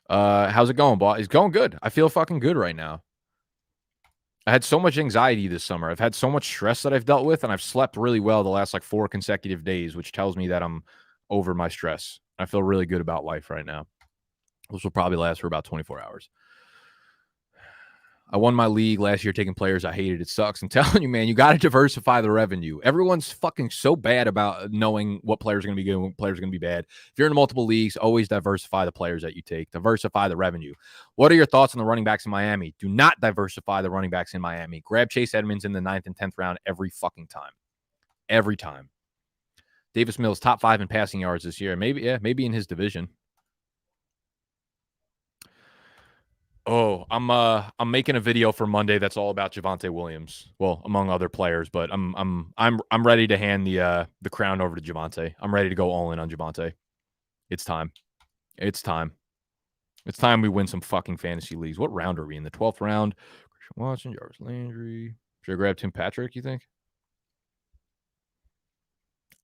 How's it going, boss? It's going good. I feel fucking good right now. I had so much anxiety this summer. I've had so much stress that I've dealt with, and I've slept really well the last 4 consecutive days, which tells me that I'm over my stress. I feel really good about life right now. This will probably last for about 24 hours. I won my league last year taking players I hated. It sucks. I'm telling you, man, you got to diversify the revenue. Everyone's fucking so bad about knowing what players are going to be good and what players are going to be bad. If you're in multiple leagues, always diversify the players that you take. Diversify the revenue. What are your thoughts on the running backs in Miami? Do not diversify the running backs in Miami. Grab Chase Edmonds in the 9th and 10th round every fucking time. Every time. Davis Mills, top 5 in passing yards this year. Maybe in his division. Oh, I'm making a video for Monday that's all about Javonte Williams. Well, among other players, but I'm ready to hand the crown over to Javonte. I'm ready to go all in on Javonte. It's time. It's time. It's time we win some fucking fantasy leagues. What round are we in? The 12th round? Christian Watson, Jarvis Landry. Should I grab Tim Patrick, you think?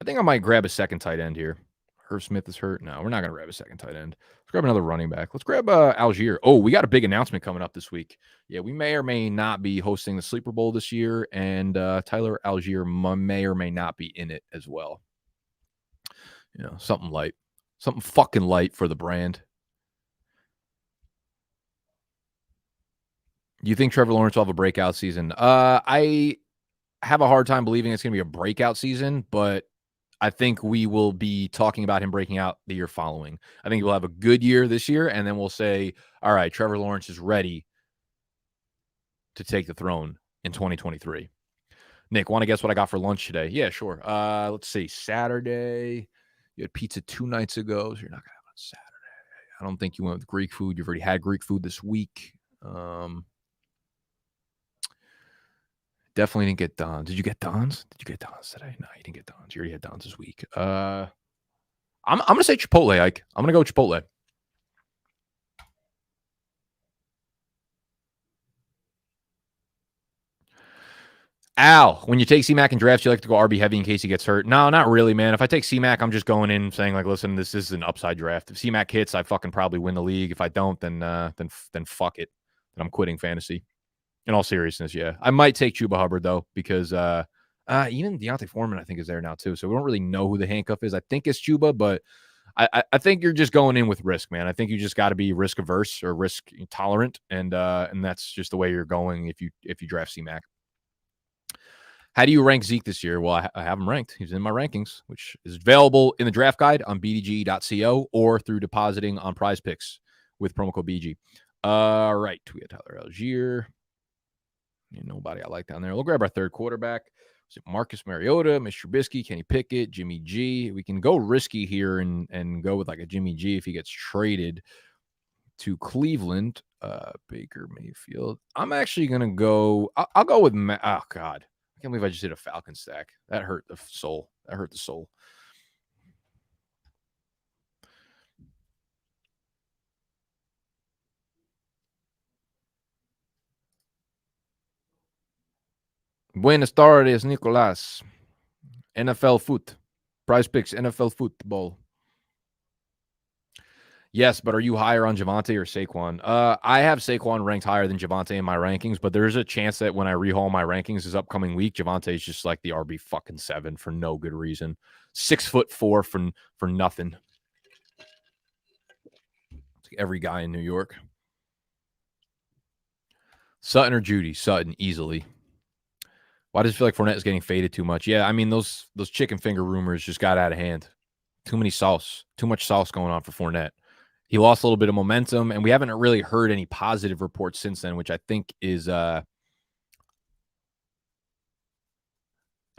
think I might grab a second tight end here. Irv Smith is hurt. No, we're not going to grab a second tight end. Let's grab another running back. Let's grab Algier. Oh, we got a big announcement coming up this week. Yeah, we may or may not be hosting the Sleeper Bowl this year, and Tyler Algier may or may not be in it as well. You know, something light. Something fucking light for the brand. Do you think Trevor Lawrence will have a breakout season? I have a hard time believing it's going to be a breakout season, but I think we will be talking about him breaking out the year following. I think we'll have a good year this year, and then we'll say, all right, Trevor Lawrence is ready to take the throne in 2023. Nick, want to guess what I got for lunch today? Yeah, sure. Let's see. Saturday. You had pizza 2 nights ago, so you're not going to have it on Saturday. I don't think you went with Greek food. You've already had Greek food this week. Definitely didn't get Don's. Did you get Don's? Did you get Don's today? No, you didn't get Don's. You already had Don's this week. I'm going to say Chipotle, Ike. I'm going to go with Chipotle. Al, when you take C-Mac in drafts, you like to go RB heavy in case he gets hurt. No, not really, man. If I take C-Mac, I'm just going in saying, like, listen, this is an upside draft. If C-Mac hits, I fucking probably win the league. If I don't, then fuck it. Then I'm quitting fantasy. In all seriousness, yeah. I might take Chuba Hubbard, though, because even Deontay Foreman, I think, is there now, too. So we don't really know who the handcuff is. I think it's Chuba, but I think you're just going in with risk, man. I think you just got to be risk averse or risk tolerant, and that's just the way you're going if you draft C-Mac. How do you rank Zeke this year? Well, I have him ranked. He's in my rankings, which is available in the draft guide on bdge.co or through depositing on PrizePicks with promo code BG. All right, we got Tyler Algier. Nobody I like down there. We'll grab our third quarterback. Marcus Mariota, Mr. Trubisky, Kenny Pickett, Jimmy G. We can go risky here and go with like a Jimmy G if he gets traded to Cleveland. Baker Mayfield. I'm actually going to go. I'll go with oh, God. I can't believe I just did a Falcon stack. That hurt the soul. Buenas tardes, Nicolas. NFL foot. PrizePicks, NFL football. Yes, but are you higher on Javonte or Saquon? I have Saquon ranked higher than Javonte in my rankings, but there's a chance that when I rehaul my rankings this upcoming week, Javonte is just like the RB fucking 7 for no good reason. 6'4" for nothing. It's like every guy in New York. Sutton or Judy? Sutton, easily. Why does it feel like Fournette is getting faded too much? Yeah, I mean, those chicken finger rumors just got out of hand. Too much sauce going on for Fournette. He lost a little bit of momentum, and we haven't really heard any positive reports since then, which I think is I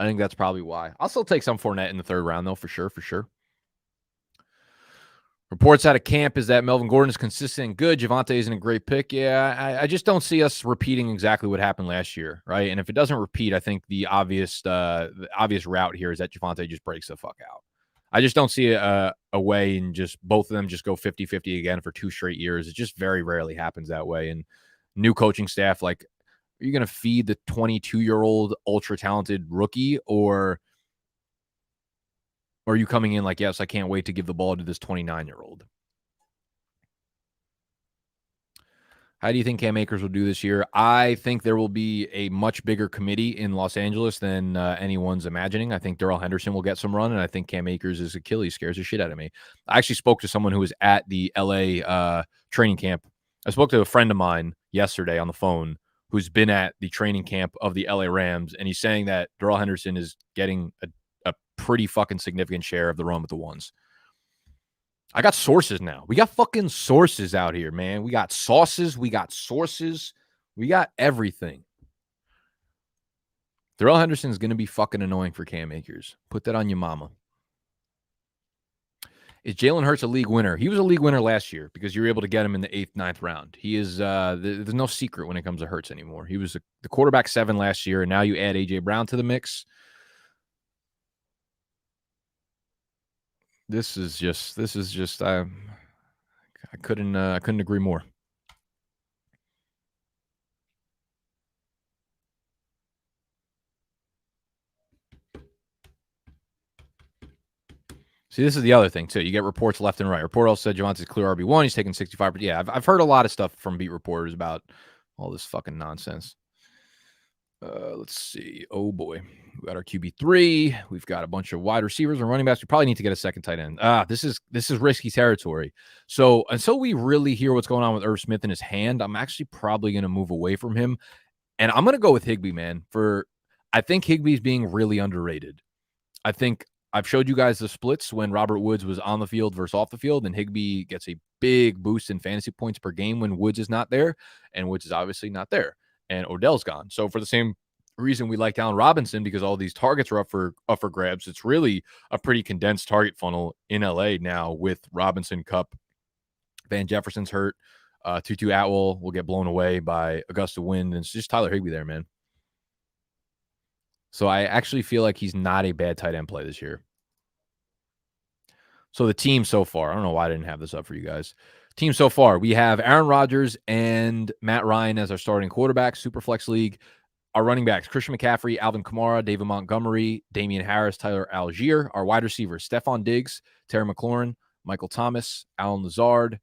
think that's probably why. I'll still take some Fournette in the third round, though, for sure. Reports out of camp is that Melvin Gordon is consistent and good. Javonte isn't a great pick. Yeah, I just don't see us repeating exactly what happened last year, right? And if it doesn't repeat, I think the obvious route here is that Javonte just breaks the fuck out. I just don't see a way and just both of them just go 50-50 again for 2 straight years. It just very rarely happens that way. And new coaching staff, like, are you going to feed the 22-year-old ultra-talented rookie, or are you coming in like, yes, I can't wait to give the ball to this 29-year-old? How do you think Cam Akers will do this year? I think there will be a much bigger committee in Los Angeles than anyone's imagining. I think Darrell Henderson will get some run, and I think Cam Akers' Achilles scares the shit out of me. I actually spoke to someone who was at the LA training camp. I spoke to a friend of mine yesterday on the phone who's been at the training camp of the LA Rams, and he's saying that Darrell Henderson is getting a pretty fucking significant share of the run with the ones. I got sources now. We got fucking sources out here, man. We got sauces. We got sources. We got everything. Darrell Henderson is going to be fucking annoying for Cam Akers. Put that on your mama. Is Jalen Hurts a league winner? He was a league winner last year because you were able to get him in the 8th, 9th round. He is, there's no secret when it comes to Hurts anymore. He was the quarterback 7 last year, and now you add A.J. Brown to the mix. This is just I couldn't agree more. See, this is the other thing, too. You get reports left and right. Report also said Javonte's clear RB1. He's taking 65%. Yeah, I've heard a lot of stuff from beat reporters about all this fucking nonsense. Let's see. Oh, boy. We got our QB3. We've got a bunch of wide receivers and running backs. We probably need to get a second tight end. This is risky territory. So until we really hear what's going on with Irv Smith in his hand, I'm actually probably going to move away from him. And I'm going to go with Higbee, man. I think Higbee's being really underrated. I think I've showed you guys the splits when Robert Woods was on the field versus off the field, and Higbee gets a big boost in fantasy points per game when Woods is not there, and Woods is obviously not there, and Odell's gone. So for the same reason we like Allen Robinson, because all these targets are up for grabs, it's really a pretty condensed target funnel in LA now with Robinson, Kupp, Van Jefferson's hurt, Tutu Atwell will get blown away by a gust of wind, and it's just Tyler Higbee there, man. So I actually feel like he's not a bad tight end play this year. So the team so far, I don't know why I didn't have this up for you guys. Team so far, we have Aaron Rodgers and Matt Ryan as our starting quarterbacks, Superflex League. Our running backs, Christian McCaffrey, Alvin Kamara, David Montgomery, Damian Harris, Tyler Algier. Our wide receivers, Stefan Diggs, Terry McLaurin, Michael Thomas, Alan Lazard.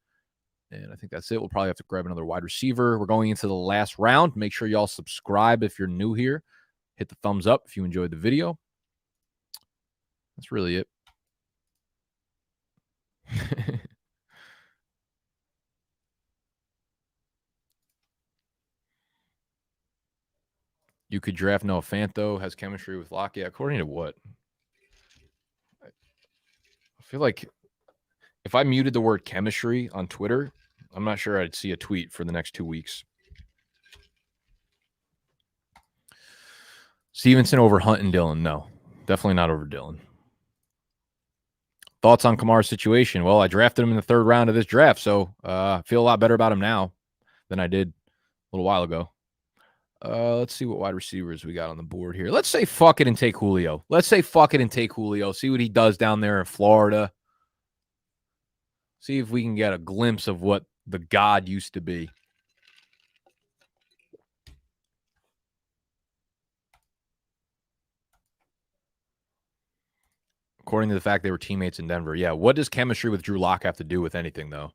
And I think that's it. We'll probably have to grab another wide receiver. We're going into the last round. Make sure y'all subscribe if you're new here. Hit the thumbs up if you enjoyed the video. That's really it. You could draft Noah Fant, though. Has chemistry with Lockett. Yeah, according to what? I feel like if I muted the word chemistry on Twitter, I'm not sure I'd see a tweet for the next 2 weeks. Stevenson over Hunt and Dillon. No, definitely not over Dillon. Thoughts on Kamara's situation? Well, I drafted him in the 3rd round of this draft, so I feel a lot better about him now than I did a little while ago. Let's see what wide receivers we got on the board here. Let's say fuck it and take Julio. See what he does down there in Florida. See if we can get a glimpse of what the God used to be. According to the fact they were teammates in Denver. Yeah, what does chemistry with Drew Lock have to do with anything, though?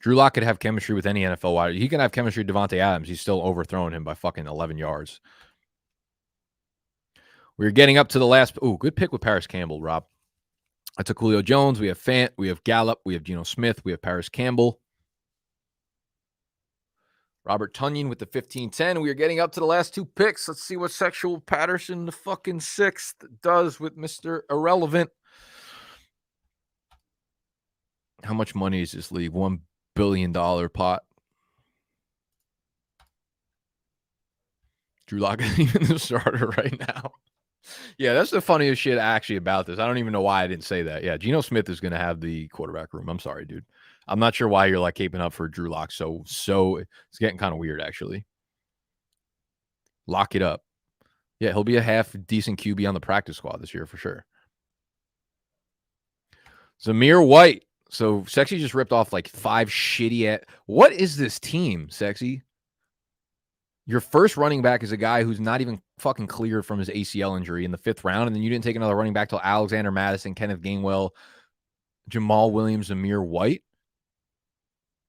Drew Lock could have chemistry with any NFL wide. He can have chemistry with Devontae Adams. He's still overthrowing him by fucking 11 yards. We're getting up to the last. Ooh, good pick with Paris Campbell, Rob. I took Julio Jones. We have Fant. We have Gallup. We have Geno Smith. We have Paris Campbell. Robert Tonyan with the 15-10. We are getting up to the last 2 picks. Let's see what Sexual Patterson, the fucking 6th, does with Mr. Irrelevant. How much money is this league? $1 billion pot. Drew Lock isn't even the starter right now. Yeah, that's the funniest shit actually about this. I don't even know why I didn't say that. Yeah, Geno Smith is going to have the quarterback room. I'm sorry, dude. I'm not sure why you're like caping up for Drew Lock. So it's getting kind of weird, actually. Lock it up. Yeah, he'll be a half decent QB on the practice squad this year for sure. Zamir White. So Sexy just ripped off like 5 shitty. What is this team, Sexy? Your first running back is a guy who's not even fucking cleared from his ACL injury in the 5th round, and then you didn't take another running back till Alexander Madison, Kenneth Gainwell, Jamal Williams, Zamir White.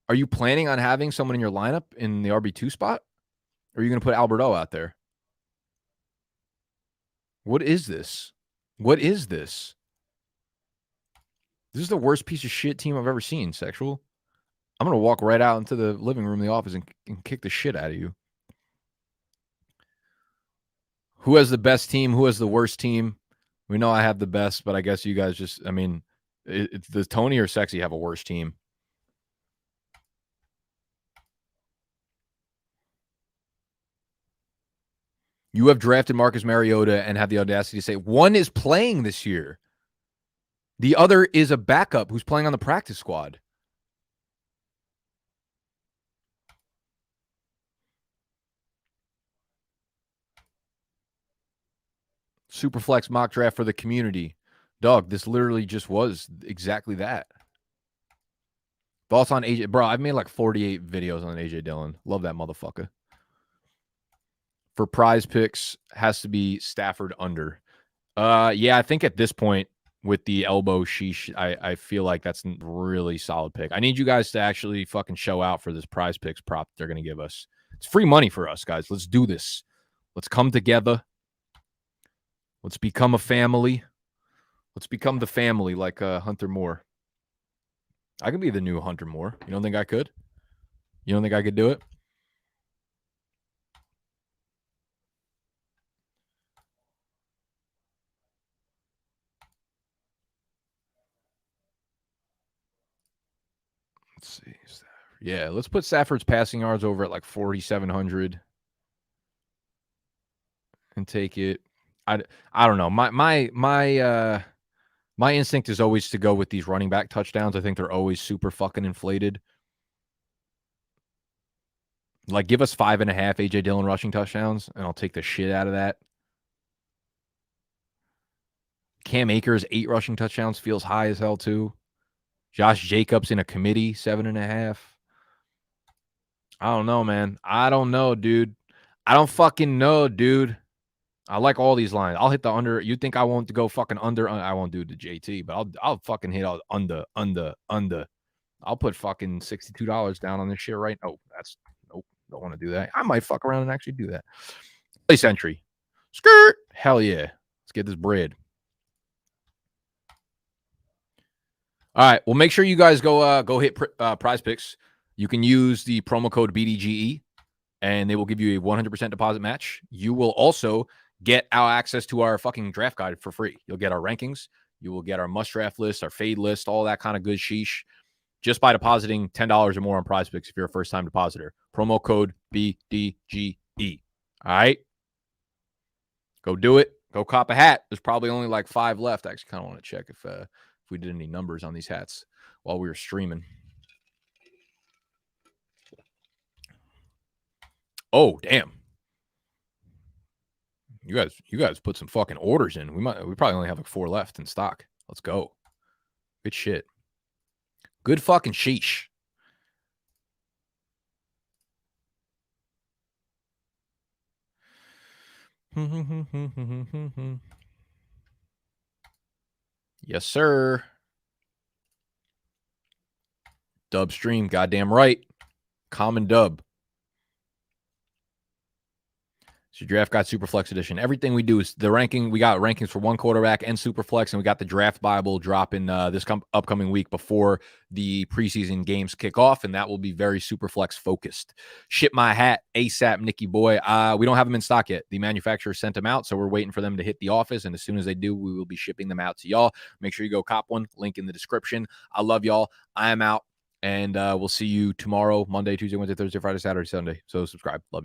Are you planning on having someone in your lineup in the RB2 spot? Or are you going to put Alberto out there? What is this? This is the worst piece of shit team I've ever seen, Sexual. I'm going to walk right out into the living room of the office and kick the shit out of you. Who has the best team? Who has the worst team? We know I have the best, but I guess you guys just, I mean, it's the Tony or Sexy have a worse team. You have drafted Marcus Mariota and have the audacity to say one is playing this year. The other is a backup who's playing on the practice squad. Superflex mock draft for the community. Dog, this literally just was exactly that. Thoughts on AJ? Bro, I've made like 48 videos on AJ Dillon. Love that motherfucker. For prize picks, has to be Stafford under. Yeah, I think at this point, with the elbow sheesh. I feel like that's a really solid pick. I need you guys to actually fucking show out for this prize picks prop they're going to give us. It's free money for us, guys. Let's do this. Let's come together. Let's become a family. Let's become the family like Hunter Moore. I could be the new Hunter Moore. You don't think I could? You don't think I could do it? Let's see. Yeah, let's put Stafford's passing yards over at like 4,700 and take it. I don't know. My instinct is always to go with these running back touchdowns. I think they're always super fucking inflated. Like, give us 5.5 A.J. Dillon rushing touchdowns, and I'll take the shit out of that. Cam Akers, 8 rushing touchdowns, feels high as hell, too. Josh Jacobs in a committee, 7.5. I don't know, man. I don't know, dude. I don't fucking know, dude. I like all these lines. I'll hit the under. You think I won't go fucking under? I won't do the JT, but I'll fucking hit all under. I'll put fucking $62 down on this shit right. Oh, nope. Don't want to do that. I might fuck around and actually do that. Place entry. Skirt. Hell yeah. Let's get this bread. All right. Well, make sure you guys go hit Prize Picks. You can use the promo code BDGE, and they will give you a 100% deposit match. You will also get our access to our fucking draft guide for free. You'll get our rankings. You will get our must draft list, our fade list, all that kind of good sheesh, just by depositing $10 or more on Prize Picks if you're a first-time depositor. Promo code BDGE. All right? Go do it. Go cop a hat. There's probably only like 5 left. I actually kind of want to check if we did any numbers on these hats while we were streaming. Oh, damn. You guys put some fucking orders in. We probably only have like 4 left in stock. Let's go. Good shit. Good fucking sheesh. Yes, sir. Dub stream. Goddamn right. Common dub. So Draft Guide Superflex Edition. Everything we do is the ranking. We got rankings for one quarterback and Superflex, and we got the Draft Bible dropping this upcoming week before the preseason games kick off, and that will be very Superflex focused. Ship my hat ASAP, Nicky boy. We don't have them in stock yet. The manufacturer sent them out, so we're waiting for them to hit the office, and as soon as they do, we will be shipping them out to y'all. Make sure you go cop one. Link in the description. I love y'all. I am out, and we'll see you tomorrow, Monday, Tuesday, Wednesday, Thursday, Friday, Saturday, Sunday. So subscribe. Love you.